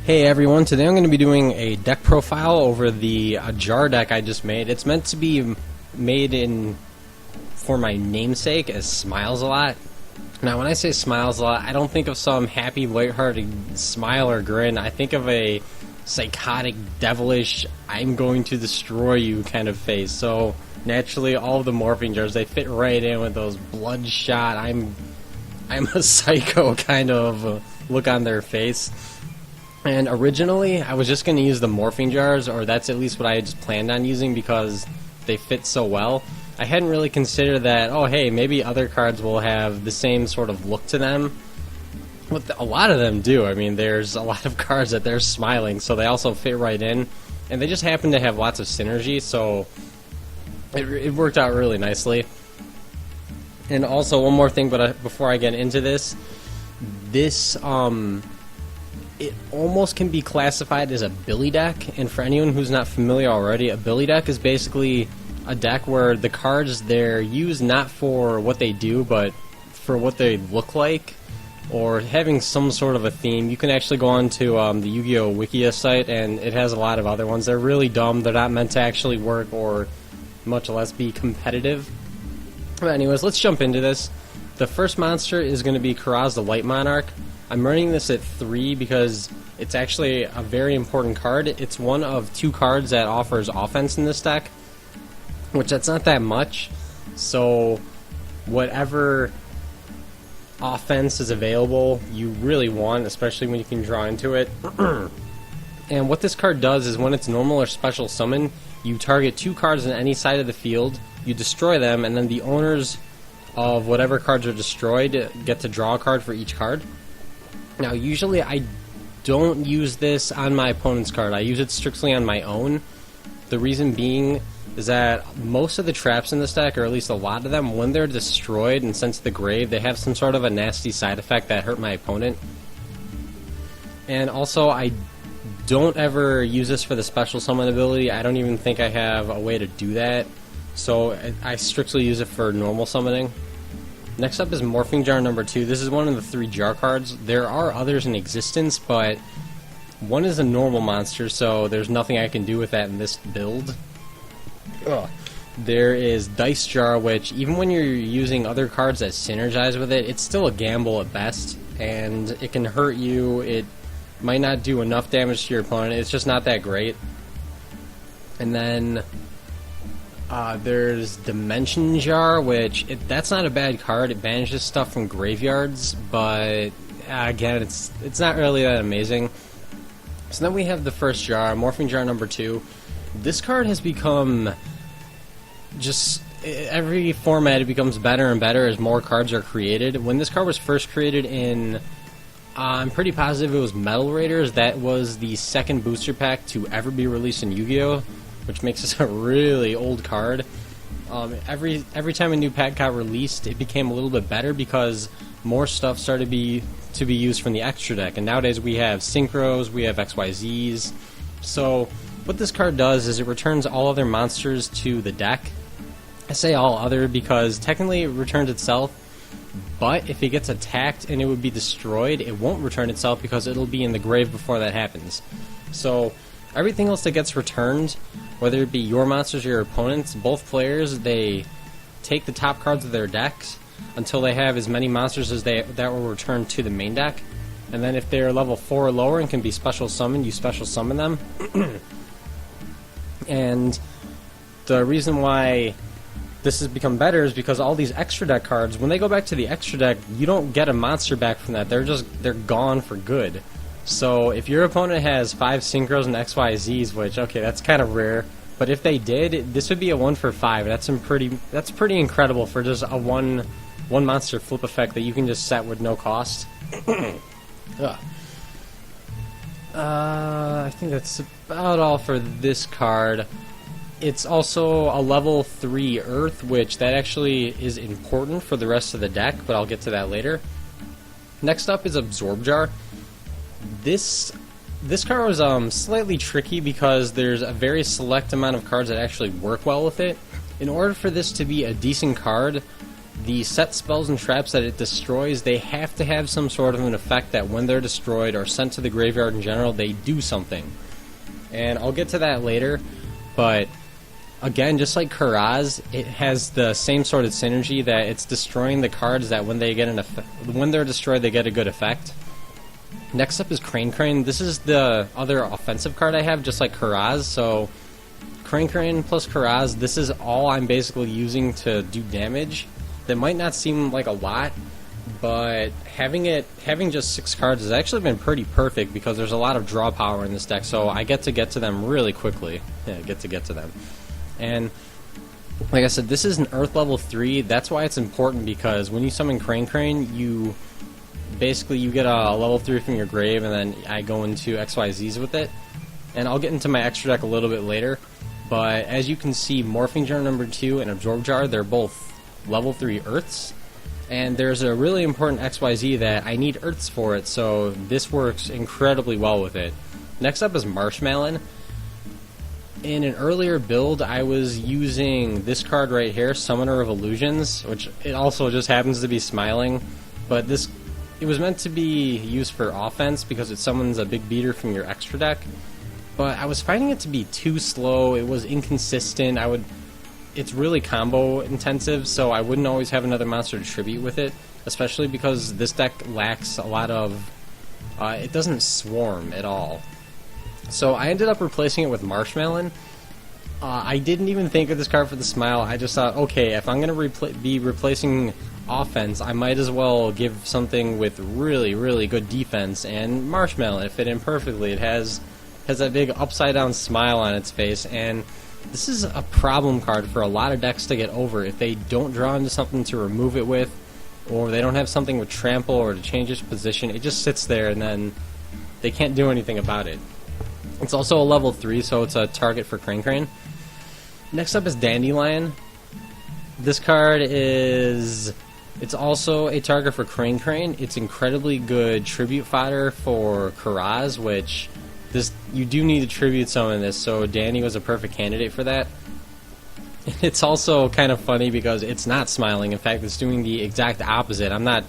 Hey everyone, today I'm going to be doing a deck profile over the jar deck I just made. It's meant to be made for my namesake as SmilesAlot. Now when I say SmilesAlot, I don't think of some happy, lighthearted smile or grin. I think of a psychotic, devilish, I'm going to destroy you kind of face. So naturally all of the morphing jars, they fit right in with those bloodshot, I'm a psycho kind of look on their face. And originally, I was just going to use the morphing jars, or that's at least what I had just planned on using because they fit so well. I hadn't really considered that, oh hey, maybe other cards will have the same sort of look to them. But a lot of them do. I mean, there's a lot of cards that they're smiling, so they also fit right in. And they just happen to have lots of synergy, so it worked out really nicely. And also, one more thing before I get into this, it almost can be classified as a Billy deck, and for anyone who's not familiar already, a Billy deck is basically a deck where the cards, they're used not for what they do, but for what they look like, or having some sort of a theme. You can actually go on to the Yu-Gi-Oh! Wikia site, and it has a lot of other ones. They're really dumb, they're not meant to actually work, or much less be competitive. But anyways, let's jump into this. The first monster is going to be Karaz the Light Monarch. I'm running this at 3 because it's actually a very important card. It's one of 2 cards that offers offense in this deck, which that's not that much. So whatever offense is available, you really want, especially when you can draw into it. And what this card does is when it's normal or special summon, you target 2 cards on any side of the field, you destroy them, and then the owners of whatever cards are destroyed get to draw a card for each card. Now, usually I don't use this on my opponent's card. I use it strictly on my own. The reason being is that most of the traps in this deck, or at least a lot of them, when they're destroyed and sent to the grave, they have some sort of a nasty side effect that hurt my opponent. And also, I don't ever use this for the special summon ability. I don't even think I have a way to do that. So I strictly use it for normal summoning. Next up is Morphing Jar number 2. This is one of the 3 jar cards. There are others in existence, but one is a normal monster, so there's nothing I can do with that in this build. Ugh. There is Dice Jar, which even when you're using other cards that synergize with it, it's still a gamble at best, and it can hurt you. It might not do enough damage to your opponent. It's just not that great. And then there's Dimension Jar, which that's not a bad card. It banishes stuff from graveyards, but again, it's not really that amazing. So then we have the first jar, Morphing Jar number 2. This card has become just every format. It becomes better and better as more cards are created. When this card was first created in, I'm pretty positive it was Metal Raiders. That was the second booster pack to ever be released in Yu-Gi-Oh!, which makes this a really old card. Every time a new pack got released, it became a little bit better because more stuff started to be used from the extra deck. And nowadays we have Synchros, we have XYZs. So what this card does is it returns all other monsters to the deck. I say all other because technically it returns itself, but if it gets attacked and it would be destroyed, it won't return itself because it'll be in the grave before that happens. So everything else that gets returned, whether it be your monsters or your opponents, both players, they take the top cards of their decks until they have as many monsters as that will return to the main deck. And then if they're level 4 or lower and can be special summoned, you special summon them. And the reason why this has become better is because all these extra deck cards, when they go back to the extra deck, you don't get a monster back from that. They're gone for good. So if your opponent has 5 Synchros and XYZs, which, okay, that's kind of rare, but if they did, this would be a 1 for 5. That's pretty incredible for just a one monster flip effect that you can just set with no cost. I think that's about all for this card. It's also a level 3 Earth, which that actually is important for the rest of the deck, but I'll get to that later. Next up is Absorb Jar. This card was slightly tricky because there's a very select amount of cards that actually work well with it. In order for this to be a decent card, the set spells and traps that it destroys, they have to have some sort of an effect that when they're destroyed or sent to the graveyard in general, they do something. And I'll get to that later, but again, just like Karaz, it has the same sort of synergy that it's destroying the cards that when they get when they're destroyed, they get a good effect. Next up is Crane. This is the other offensive card I have, just like Karaz. So Crane plus Karaz, this is all I'm basically using to do damage. That might not seem like a lot, but having just 6 cards has actually been pretty perfect because there's a lot of draw power in this deck, so I get to them really quickly. Yeah, get to them. And like I said, this is an Earth level 3. That's why it's important, because when you summon Crane, you get a level 3 from your grave, and then I go into XYZs with it. And I'll get into my extra deck a little bit later. But as you can see, Morphing Jar number 2 and Absorb Jar, they're both level 3 Earths. And there's a really important XYZ that I need Earths for it, so this works incredibly well with it. Next up is Marshmallow. In an earlier build, I was using this card right here, Summoner of Illusions, which it also just happens to be smiling. But it was meant to be used for offense because it summons a big beater from your extra deck. But I was finding it to be too slow. It was inconsistent. It's really combo intensive, so I wouldn't always have another monster to tribute with it, especially because this deck lacks a lot of... it doesn't swarm at all. So I ended up replacing it with Marshmallow. I didn't even think of this card for the smile. I just thought, okay, if I'm going to be replacing offense, I might as well give something with really, really good defense, and Marshmallow fit in perfectly. It has that big upside-down smile on its face, and this is a problem card for a lot of decks to get over if they don't draw into something to remove it with, or they don't have something with trample or to change its position. It just sits there and then they can't do anything about it. It's also a level 3, so it's a target for Crane. Next up is Dandelion. This card it's also a target for Crane. It's incredibly good tribute fodder for Karaz, which you do need to tribute summon this, so Danny was a perfect candidate for that. It's also kind of funny because it's not smiling. In fact, it's doing the exact opposite. I'm not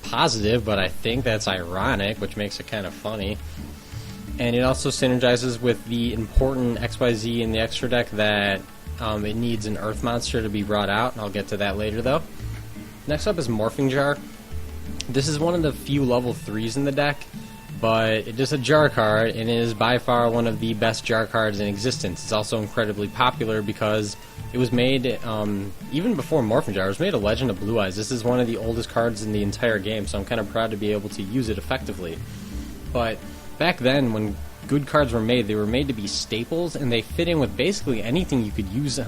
positive, but I think that's ironic, which makes it kind of funny. And it also synergizes with the important XYZ in the extra deck that it needs an Earth monster to be brought out, and I'll get to that later though. Next up is Morphing Jar. This is one of the few level 3s in the deck, but it is a jar card, and it is by far one of the best jar cards in existence. It's also incredibly popular because it was made, even before Morphing Jar, it was made a Legend of Blue Eyes. This is one of the oldest cards in the entire game, so I'm kind of proud to be able to use it effectively. But back then, when good cards were made, they were made to be staples, and they fit in with basically anything you could use it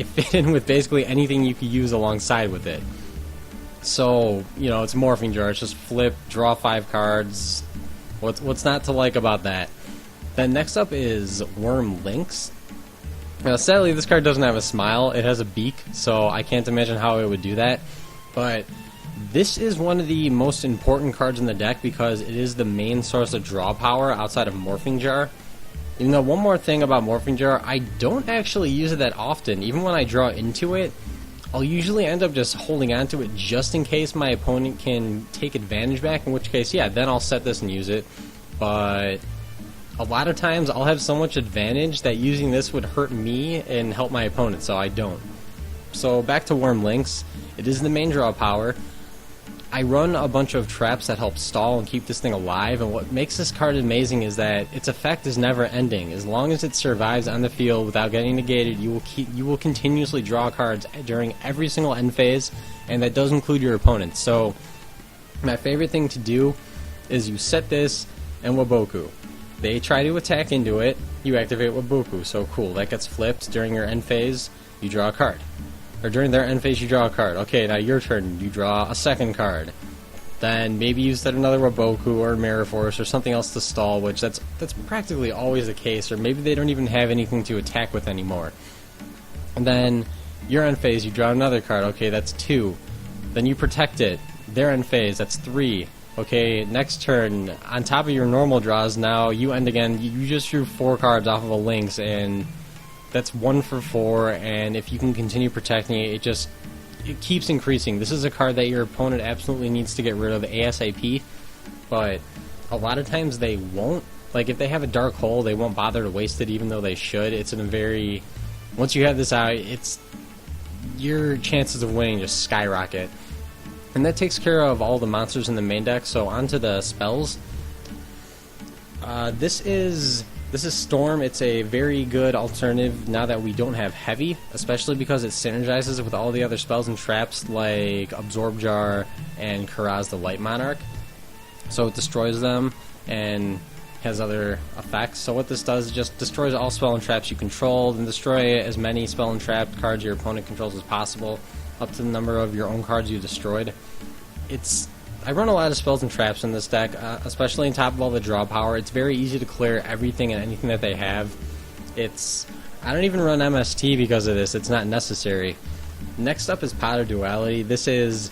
fit in with basically anything you could use alongside with it. So, it's Morphing Jar. It's just flip, draw 5 cards. What's not to like about that? Then next up is Worm Lynx. Now, sadly, this card doesn't have a smile. It has a beak, so I can't imagine how it would do that. But this is one of the most important cards in the deck because it is the main source of draw power outside of Morphing Jar. Even though, one more thing about Morphing Jar, I don't actually use it that often. Even when I draw into it, I'll usually end up just holding on to it just in case my opponent can take advantage back, in which case, yeah, then I'll set this and use it. But a lot of times I'll have so much advantage that using this would hurt me and help my opponent, so I don't. So back to Worm Lynx. It is the main draw power. I run a bunch of traps that help stall and keep this thing alive, and what makes this card amazing is that its effect is never ending. As long as it survives on the field without getting negated, you will continuously draw cards during every single end phase, and that does include your opponent. So my favorite thing to do is you set this and Waboku. They try to attack into it, you activate Waboku. So cool, that gets flipped during your end phase, you draw a card. Or during their end phase, you draw a card. Okay, now your turn, you draw a second card. Then maybe you set another Waboku or Mirror Force or something else to stall, which that's practically always the case, or maybe they don't even have anything to attack with anymore. And then your end phase, you draw another card. Okay, that's 2. Then you protect it. Their end phase, that's 3. Okay, next turn, on top of your normal draws, now you end again. You just drew 4 cards off of a Lynx, and that's 1 for 4, and if you can continue protecting it, it keeps increasing. This is a card that your opponent absolutely needs to get rid of ASAP, but a lot of times they won't. Like, if they have a dark hole, they won't bother to waste it, even though they should. It's in a very... Once you have this out, it's... Your chances of winning just skyrocket. And that takes care of all the monsters in the main deck, so onto the spells. This is Storm. It's a very good alternative now that we don't have Heavy, especially because it synergizes with all the other spells and traps like Absorb Jar and Karaz the Light Monarch. So it destroys them and has other effects. So what this does is just destroys all spell and traps you control, and destroy as many spell and trap cards your opponent controls as possible, up to the number of your own cards you destroyed. I run a lot of spells and traps in this deck, especially on top of all the draw power. It's very easy to clear everything and anything that they have. I don't even run MST because of this. It's not necessary. Next up is Pot of Duality. This is...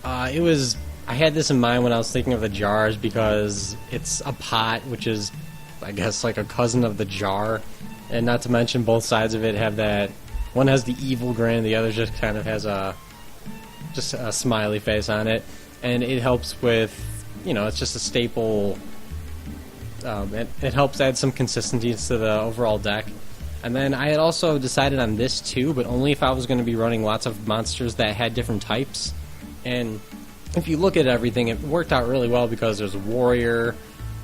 I had this in mind when I was thinking of the jars because it's a pot, which is, I guess, like a cousin of the jar. And not to mention both sides of it have that... One has the evil grin, the other just kind of has a smiley face on it. And it helps with, it's just a staple. It helps add some consistency to the overall deck. And then I had also decided on this too, but only if I was going to be running lots of monsters that had different types. And if you look at everything, it worked out really well because there's a warrior,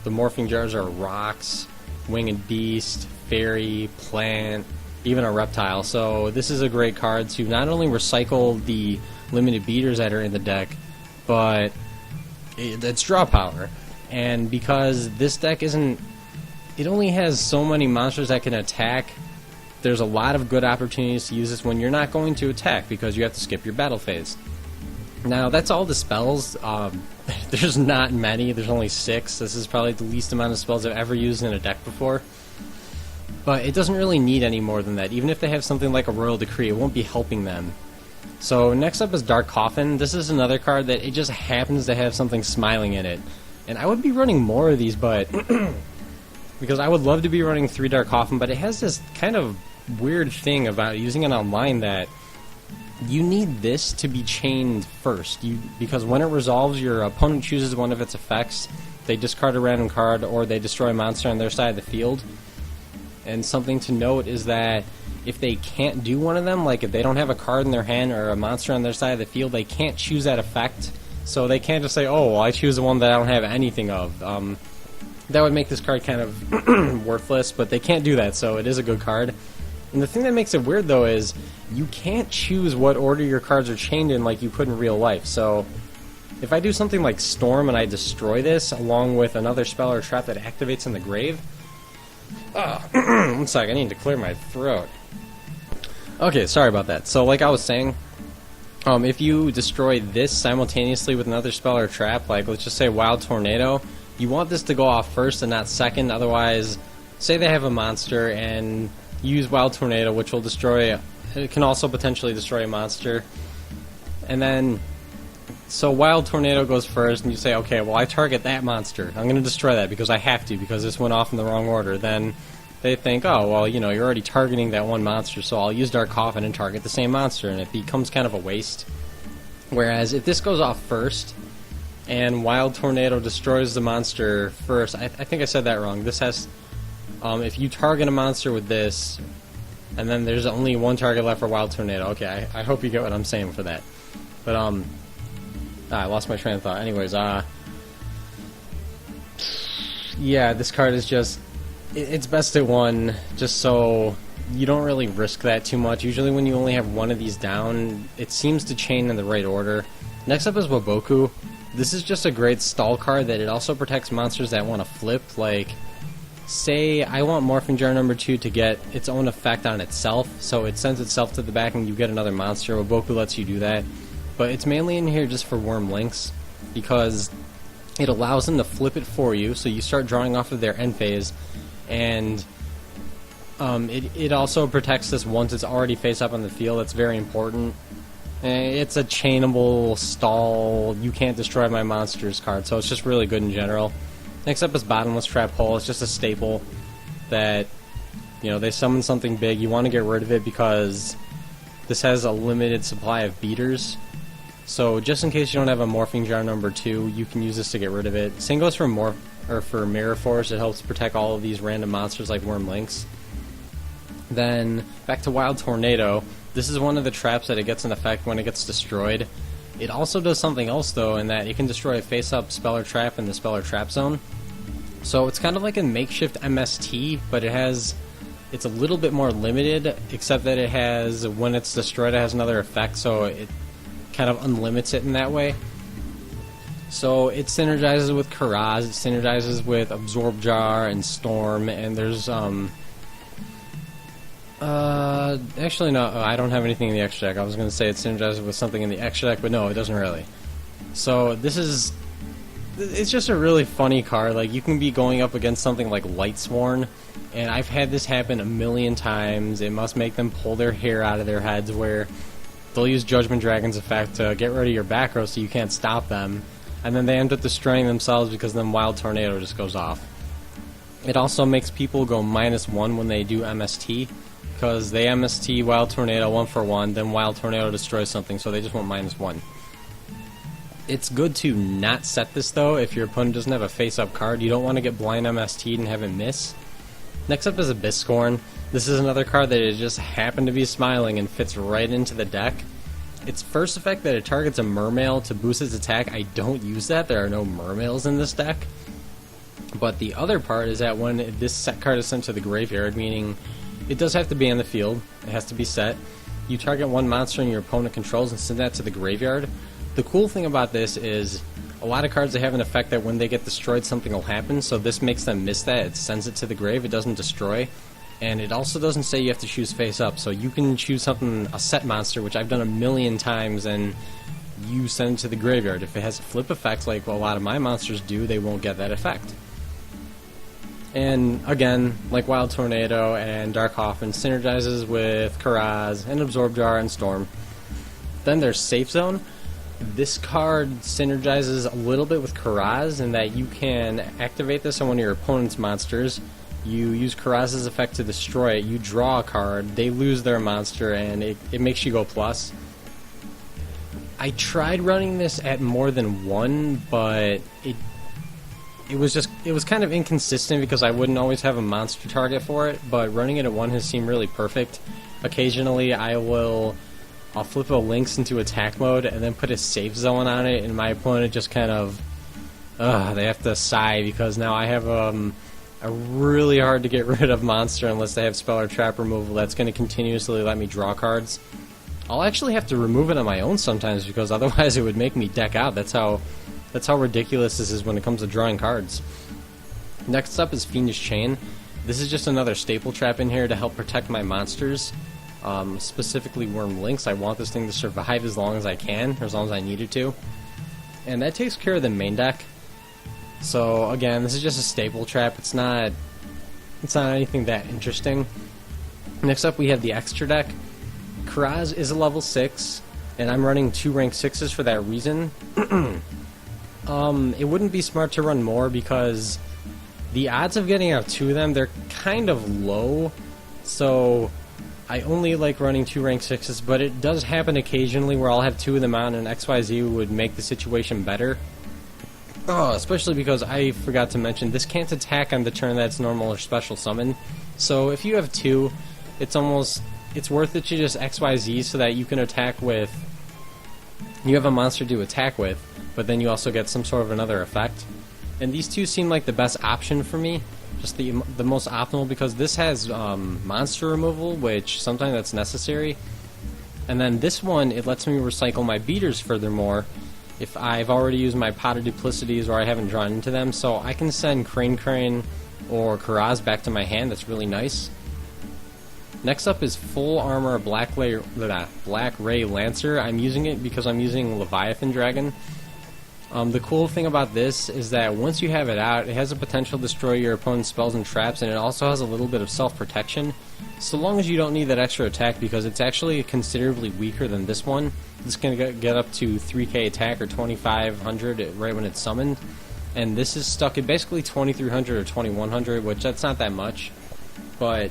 the morphing jars are rocks, winged beast, fairy, plant, even a reptile. So this is a great card to not only recycle the limited beaters that are in the deck, but it's draw power. And because this deck it only has so many monsters that can attack, there's a lot of good opportunities to use this when you're not going to attack because you have to skip your battle phase. Now, that's all the spells. There's not many. There's only 6. This is probably the least amount of spells I've ever used in a deck before. But it doesn't really need any more than that. Even if they have something like a Royal Decree, it won't be helping them. So next up is Dark Coffin. This is another card that it just happens to have something smiling in it. And I would be running more of these, but... because I would love to be running 3 Dark Coffin, but it has this kind of weird thing about using it online that... You need this to be chained first, because when it resolves, your opponent chooses one of its effects, they discard a random card, or they destroy a monster on their side of the field. And something to note is that if they can't do one of them, like if they don't have a card in their hand or a monster on their side of the field, they can't choose that effect. So they can't just say, oh, well, I choose the one that I don't have anything of. That would make this card kind of worthless, but they can't do that, so it is a good card. And the thing that makes it weird, though, is you can't choose what order your cards are chained in like you could in real life. So if I do something like Storm and I destroy this, along with another spell or trap that activates in the grave... one sec, I need to clear my throat. Okay, sorry about that. So like I was saying, if you destroy this simultaneously with another spell or trap, like let's just say Wild Tornado, you want this to go off first and not second, otherwise, say they have a monster and... use Wild Tornado, which will destroy... It can also potentially destroy a monster. And then... So Wild Tornado goes first, and you say, okay, well, I target that monster. I'm going to destroy that because I have to, because this went off in the wrong order. Then they think, oh, well, you're already targeting that one monster, so I'll use Dark Coffin and target the same monster, and it becomes kind of a waste. Whereas if this goes off first, and Wild Tornado destroys the monster first... I think I said that wrong. This has... if you target a monster with this, and then there's only one target left for Wild Tornado. Okay, I hope you get what I'm saying for that. But, I lost my train of thought. Anyways, yeah, this card is just... It's best at 1, just so you don't really risk that too much. Usually when you only have one of these down, it seems to chain in the right order. Next up is Waboku. This is just a great stall card that it also protects monsters that want to flip, like... Say I want Morphing Jar number 2 to get its own effect on itself, so it sends itself to the back and you get another monster. Waboku lets you do that. But it's mainly in here just for Worm Links, because it allows them to flip it for you, so you start drawing off of their end phase, and it also protects this once it's already face up on the field. That's very important. It's a chainable stall, you can't destroy my monsters card, so it's just really good in general. Next up is Bottomless Trap Hole. It's just a staple that, they summon something big. You want to get rid of it because this has a limited supply of beaters. So just in case you don't have a morphing jar number 2, you can use this to get rid of it. Same goes for Mirror Force. It helps protect all of these random monsters like Worm Lynx. Then back to Wild Tornado. This is one of the traps that it gets in effect when it gets destroyed. It also does something else though, in that it can destroy a face-up Speller Trap in the Speller Trap Zone. So it's kind of like a makeshift MST, but it's a little bit more limited, except that it has, when it's destroyed, it has another effect, so it kind of unlimits it in that way. So it synergizes with Karaz, it synergizes with Absorb Jar and Storm, and there's actually no, I don't have anything in the extra deck. I was going to say it synergizes with something in the extra deck, but no, it doesn't really. So it's just a really funny card. Like, you can be going up against something like Lightsworn, and I've had this happen a million times. It must make them pull their hair out of their heads, where they'll use Judgment Dragon's effect to get rid of your back row so you can't stop them, and then they end up destroying themselves because then Wild Tornado just goes off. It also makes people go -1 when they do MST, because they MST Wild Tornado 1 for 1, then Wild Tornado destroys something, so they just want -1. It's good to not set this though if your opponent doesn't have a face-up card. You don't want to get blind MST'd and have it miss. Next up is Abysscorn. This is another card that it just happened to be smiling and fits right into the deck. Its first effect that it targets a Mermail to boost its attack. I don't use that. There are no Mermails in this deck. But the other part is that when this set card is sent to the graveyard, meaning it does have to be in the field, it has to be set, you target one monster your opponent controls and send that to the graveyard. The cool thing about this is a lot of cards that have an effect that when they get destroyed something will happen, so this makes them miss that. It sends it to the grave, it doesn't destroy. And it also doesn't say you have to choose face up, so you can choose something, a set monster, which I've done a million times, and you send it to the graveyard. If it has a flip effect like a lot of my monsters do, they won't get that effect. And again, like Wild Tornado and Dark Coffin, synergizes with Karaz and Absorb Jar and Storm. Then there's Safe Zone. This card synergizes a little bit with Karaz in that you can activate this on one of your opponent's monsters. You use Karaz's effect to destroy it, you draw a card, they lose their monster, and it makes you go plus. I tried running this at more than 1, but it was kind of inconsistent because I wouldn't always have a monster target for it, but running it at 1 has seemed really perfect. Occasionally I'll flip a Lynx into attack mode and then put a safe zone on it, and my opponent just kind of they have to sigh because now I have a really hard to get rid of monster unless they have Speller Trap removal that's going to continuously let me draw cards. I'll actually have to remove it on my own sometimes because otherwise it would make me deck out. That's how ridiculous this is when it comes to drawing cards. Next up is Fiendish Chain. This is just another staple trap in here to help protect my monsters. Specifically Worm Lynx. I want this thing to survive as long as I can, or as long as I need it to. And that takes care of the main deck. So again, this is just a staple trap. It's not anything that interesting. Next up we have the extra deck. Karaz is a level 6, and I'm running 2 rank 6s for that reason. It wouldn't be smart to run more because the odds of getting out 2 of them, they're kind of low. So I only like running 2 rank 6s, but it does happen occasionally where I'll have 2 of them on and XYZ would make the situation better. Oh, especially because I forgot to mention, this can't attack on the turn that's normal or special summon. So if you have 2, it's worth it to just XYZ so that you can attack with, you have a monster to attack with, but then you also get some sort of another effect. And these 2 seem like the best option for me, just the most optimal, because this has monster removal, which sometimes that's necessary. And then this one, it lets me recycle my beaters furthermore, if I've already used my Pot of Duplicities or I haven't drawn into them, so I can send Crane or Karaz back to my hand. That's really nice. Next up is Full Armor Black Ray Lancer. I'm using it because I'm using Leviathan Dragon. The cool thing about this is that once you have it out, it has a potential to destroy your opponent's spells and traps, and it also has a little bit of self-protection, so long as you don't need that extra attack, because it's actually considerably weaker than this one. It's going to get up to 3k attack or 2500 right when it's summoned, and this is stuck at basically 2300 or 2100, which that's not that much, but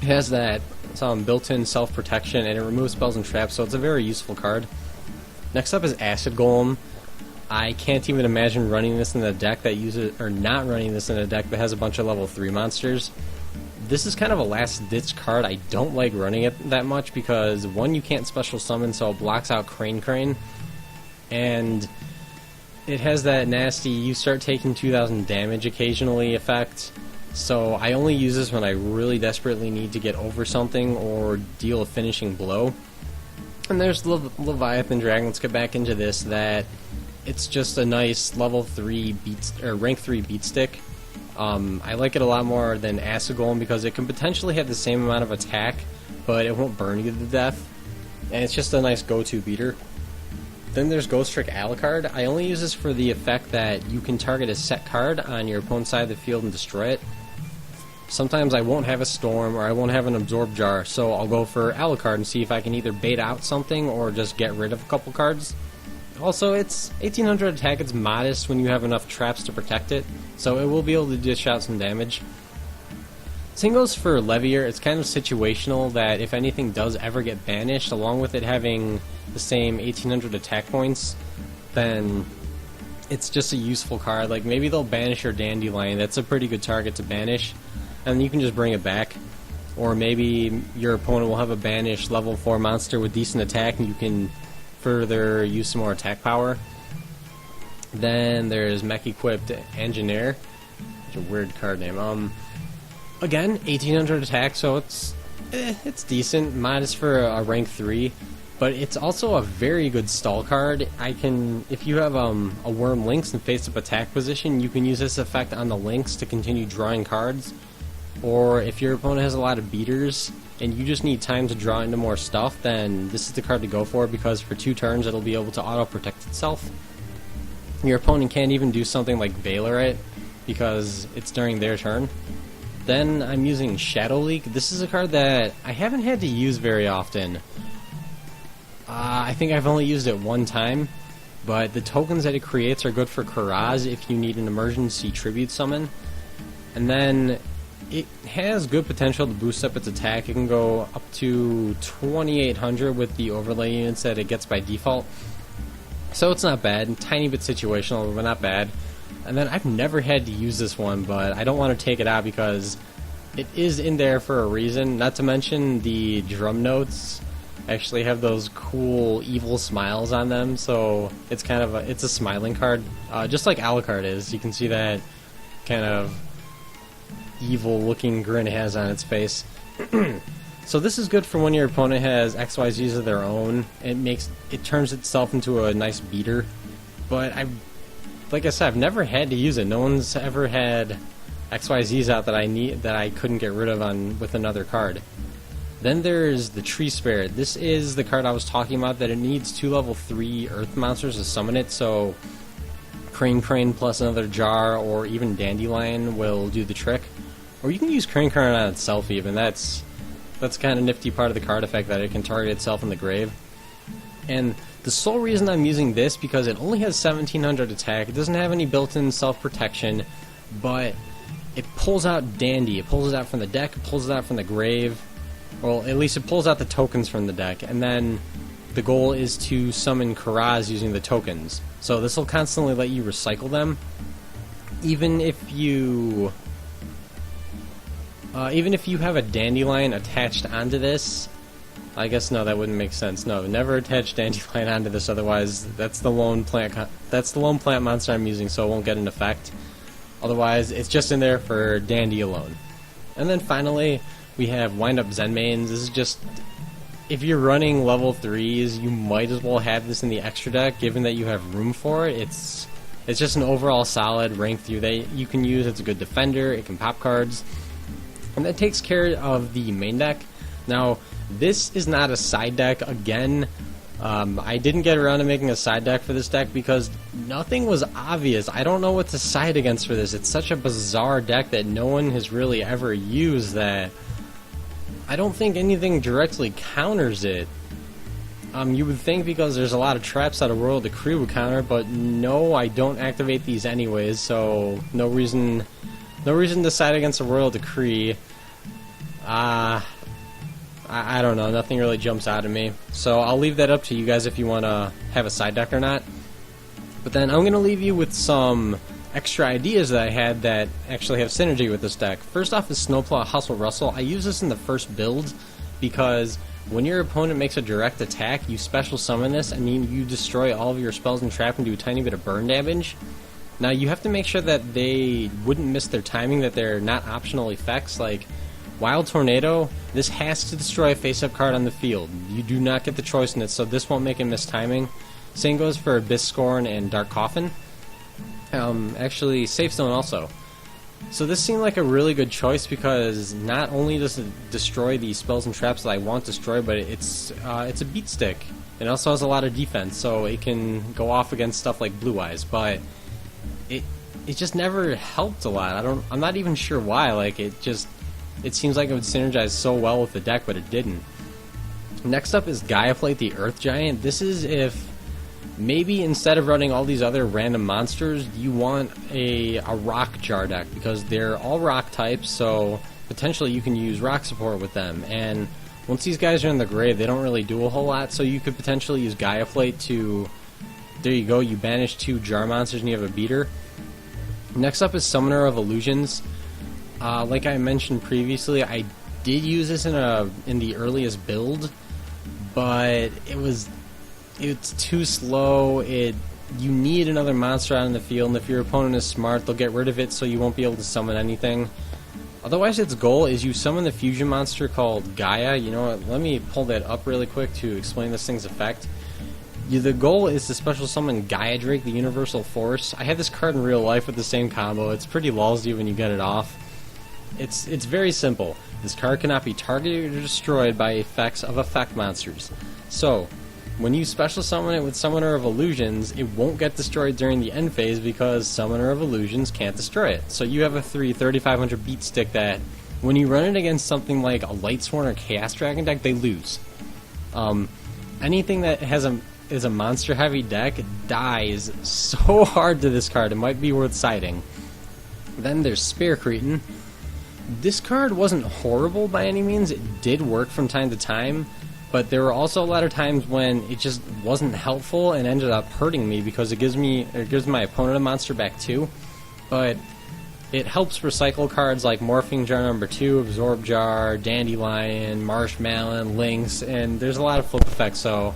it has that some built-in self-protection, and it removes spells and traps, so it's a very useful card. Next up is Acid Golem. I can't even imagine running this in a deck that uses, or not running this in a deck that has a bunch of level 3 monsters. This is kind of a last-ditch card. I don't like running it that much because, one, you can't special summon, so it blocks out Crane, and it has that nasty, you start taking 2,000 damage occasionally effect. So I only use this when I really desperately need to get over something or deal a finishing blow. And there's Leviathan Dragon. Let's get back into this. That it's just a nice level 3 rank 3 beat stick. I like it a lot more than Acid Golem because it can potentially have the same amount of attack, but it won't burn you to death. And it's just a nice go-to beater. Then there's Ghost Trick Alucard. I only use this for the effect that you can target a set card on your opponent's side of the field and destroy it. Sometimes I won't have a Storm or I won't have an Absorb Jar, so I'll go for Alucard and see if I can either bait out something or just get rid of a couple cards. Also, it's 1800 attack, it's modest when you have enough traps to protect it, so it will be able to dish out some damage. Same goes for Levier. It's kind of situational that if anything does ever get banished, along with it having the same 1800 attack points, then it's just a useful card. Like, maybe they'll banish your Dandelion, that's a pretty good target to banish, and you can just bring it back. Or maybe your opponent will have a banished level 4 monster with decent attack and you can further use some more attack power. Then there's Mech Equipped Engineer. It's a weird card name. Again, 1800 attack, so it's decent, modest for a rank 3, but it's also a very good stall card. If you have a Worm Lynx in face-up attack position, you can use this effect on the Lynx to continue drawing cards. Or if your opponent has a lot of beaters and you just need time to draw into more stuff, then this is the card to go for because for 2 turns it'll be able to auto-protect itself. Your opponent can't even do something like Valor it because it's during their turn. Then I'm using Shadow Leak. This is a card that I haven't had to use very often. I think I've only used it one time, but the tokens that it creates are good for Karaz if you need an emergency tribute summon. And then it has good potential to boost up its attack. It can go up to 2800 with the overlay units that it gets by default. So it's not bad. Tiny bit situational, but not bad. And then I've never had to use this one, but I don't want to take it out because it is in there for a reason. Not to mention the drum notes actually have those cool evil smiles on them, so it's kind of it's a smiling card, just like Alucard is. You can see that kind of evil looking grin it has on its face. So this is good for when your opponent has XYZs of their own. It turns itself into a nice beater. But like I said, I've never had to use it. No one's ever had XYZs out that I couldn't get rid of with another card. Then there's the Tree Spirit. This is the card I was talking about, that it needs 2 level 3 Earth monsters to summon it, so Crane plus another Jar or even Dandelion will do the trick. Or you can use Crane on itself even. That's kind of nifty part of the card effect, that it can target itself in the grave. And the sole reason I'm using this, because it only has 1700 attack, it doesn't have any built-in self-protection, but it pulls out Dandy. It pulls it out from the deck, it pulls it out from the grave. Well, at least it pulls out the tokens from the deck, and then the goal is to summon Karaz using the tokens. So this will constantly let you recycle them. Even if you have a Dandelion attached onto this, I guess no, that wouldn't make sense. No, never attach Dandelion onto this, otherwise that's the lone plant monster I'm using, so it won't get an effect. Otherwise, it's just in there for Dandy alone. And then finally, we have Wind Up Zenmains. This is just, if you're running level 3s, you might as well have this in the extra deck, given that you have room for it. It's just an overall solid rank 3 that you can use. It's a good defender, it can pop cards, and that takes care of the main deck. Now, this is not a side deck. Again, I didn't get around to making a side deck for this deck because nothing was obvious. I don't know what to side against for this. It's such a bizarre deck that no one has really ever used that I don't think anything directly counters it. You would think because there's a lot of traps that a Royal Decree would counter, but no, I don't activate these anyways, so no reason to side against a Royal Decree. I don't know, nothing really jumps out at me. So I'll leave that up to you guys if you want to have a side deck or not. But then I'm going to leave you with some extra ideas that I had that actually have synergy with this deck. First off is Snowplow Hustle Rustle. I use this in the first build because when your opponent makes a direct attack, you special summon this and you destroy all of your spells and trap and do a tiny bit of burn damage. Now you have to make sure that they wouldn't miss their timing, that they're not optional effects like Wild Tornado. This has to destroy a face-up card on the field. You do not get the choice in it, so this won't make it miss timing. Same goes for Abyss Scorn and Dark Coffin. Actually, Safe Zone also. So this seemed like a really good choice because not only does it destroy the spells and traps that I want destroyed, but it's a beat stick. It also has a lot of defense, so it can go off against stuff like Blue Eyes. But it just never helped a lot. I'm not even sure why. Like it seems like it would synergize so well with the deck, but it didn't. Next up is Gaia Plate the Earth Giant. This is if maybe instead of running all these other random monsters, you want a rock jar deck because they're all rock types, so potentially you can use rock support with them. And once these guys are in the grave, they don't really do a whole lot, so you could potentially use Gaia Plate to... There you go, you banish 2 jar monsters and you have a beater. Next up is Summoner of Illusions. Like I mentioned previously, I did use this in the earliest build, but it's too slow. You need another monster out in the field, and if your opponent is smart, they'll get rid of it so you won't be able to summon anything. Otherwise, its goal is you summon the fusion monster called Gaia. You know what, let me pull that up really quick to explain this thing's effect. The goal is to special summon Gaia Drake, the Universal Force. I had this card in real life with the same combo. It's pretty lousy when you get it off. It's very simple. This card cannot be targeted or destroyed by effects of effect monsters. So, when you special summon it with Summoner of Illusions, it won't get destroyed during the end phase because Summoner of Illusions can't destroy it. So you have a 3500 beat stick that, when you run it against something like a Lightsworn or Chaos Dragon deck, they lose. Anything that is a monster-heavy deck dies so hard to this card, it might be worth siding. Then there's Spare Cretin. This card wasn't horrible by any means. It did work from time to time, but there were also a lot of times when it just wasn't helpful and ended up hurting me because it gives my opponent a monster back too. But it helps recycle cards like Morphing Jar number 2, Absorb Jar, Dandelion, Marshmallow, Lynx, and there's a lot of flip effects, so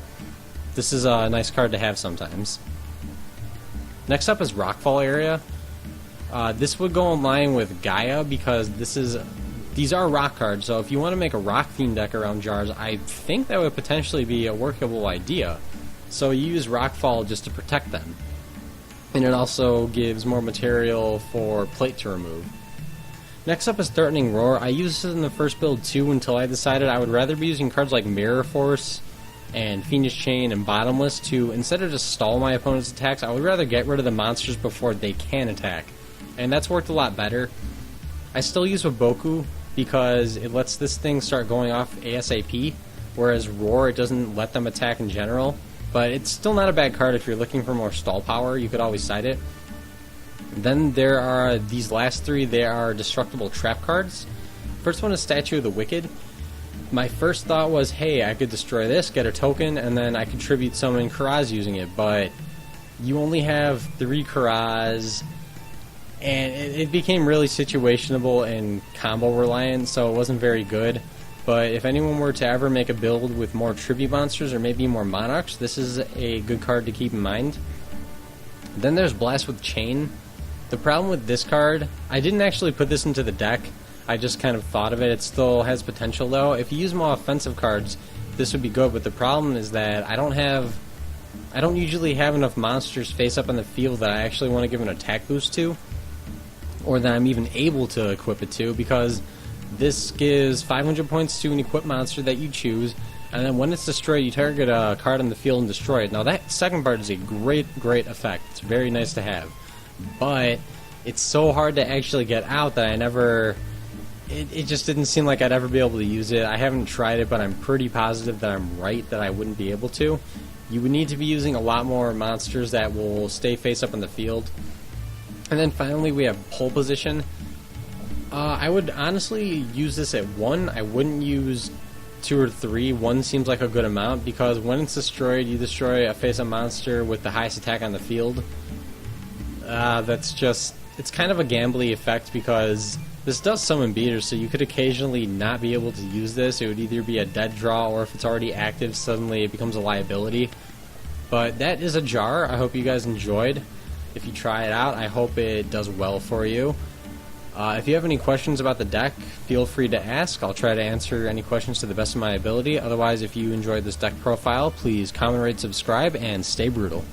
this is a nice card to have sometimes. Next up is Rockfall Area. This would go in line with Gaia because these are rock cards, so if you want to make a rock theme deck around jars, I think that would potentially be a workable idea. So you use Rockfall just to protect them. And it also gives more material for plate to remove. Next up is Threatening Roar. I used this in the first build too until I decided I would rather be using cards like Mirror Force and Fiendish Chain and Bottomless to, instead of just stall my opponent's attacks, I would rather get rid of the monsters before they can attack. And that's worked a lot better. I still use Waboku because it lets this thing start going off ASAP, whereas Roar, it doesn't let them attack in general. But it's still not a bad card if you're looking for more stall power, you could always side it. Then there are these last 3, they are destructible trap cards. First one is Statue of the Wicked. My first thought was, hey, I could destroy this, get a token, and then I could tribute summon Karaz using it, but you only have 3 Karaz, and it became really situationable and combo reliant, so it wasn't very good. But if anyone were to ever make a build with more tribute monsters or maybe more monarchs, this is a good card to keep in mind. Then there's Blast with Chain. The problem with this card, I didn't actually put this into the deck, I just kind of thought of it. It still has potential though. If you use more offensive cards, this would be good, but the problem is that I don't usually have enough monsters face up on the field that I actually want to give an attack boost to, or that I'm even able to equip it to, because this gives 500 points to an equipped monster that you choose, and then when it's destroyed, you target a card on the field and destroy it. Now that second part is a great effect. It's very nice to have, but it's so hard to actually get out that I never... It just didn't seem like I'd ever be able to use it. I haven't tried it, but I'm pretty positive that I'm right that I wouldn't be able to. You would need to be using a lot more monsters that will stay face up in the field. And then finally we have Pole Position. I would honestly use this at 1. I wouldn't use 2 or 3. 1 seems like a good amount, because when it's destroyed, you destroy a face-up monster with the highest attack on the field. That's just, it's kind of a gambly effect, because this does summon beaters, so you could occasionally not be able to use this. It would either be a dead draw, or if it's already active, suddenly it becomes a liability. But that is a jar. I hope you guys enjoyed. If you try it out, I hope it does well for you. If you have any questions about the deck, feel free to ask. I'll try to answer any questions to the best of my ability. Otherwise, if you enjoyed this deck profile, please comment, rate, subscribe, and stay brutal.